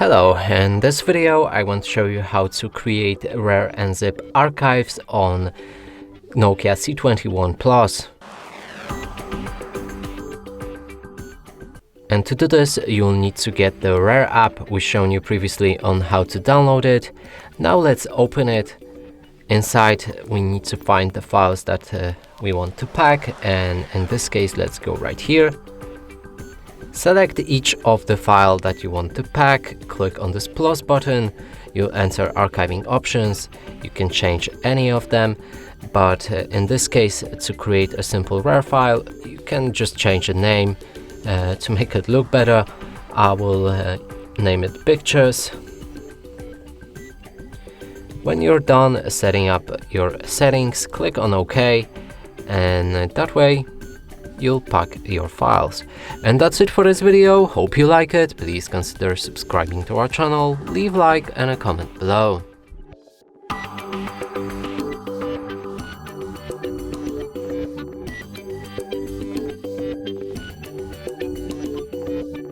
Hello, in this video I want to show you how to create RAR and zip archives on Nokia C21 Plus. And to do this, you'll need to get the RAR app we've shown you previously on how to download it. Now let's open it. Inside we need to find the files that we want to pack, and in this case let's go right here. Select each of the file that you want to pack, click on this plus button, you'll enter archiving options. You can change any of them, but in this case, to create a simple RAR file, you can just change the name to make it look better. I will name it pictures. When you're done setting up your settings, click on OK, and that way you'll pack your files. And that's it for this video. Hope you like it. Please consider subscribing to our channel, leave a like and a comment below.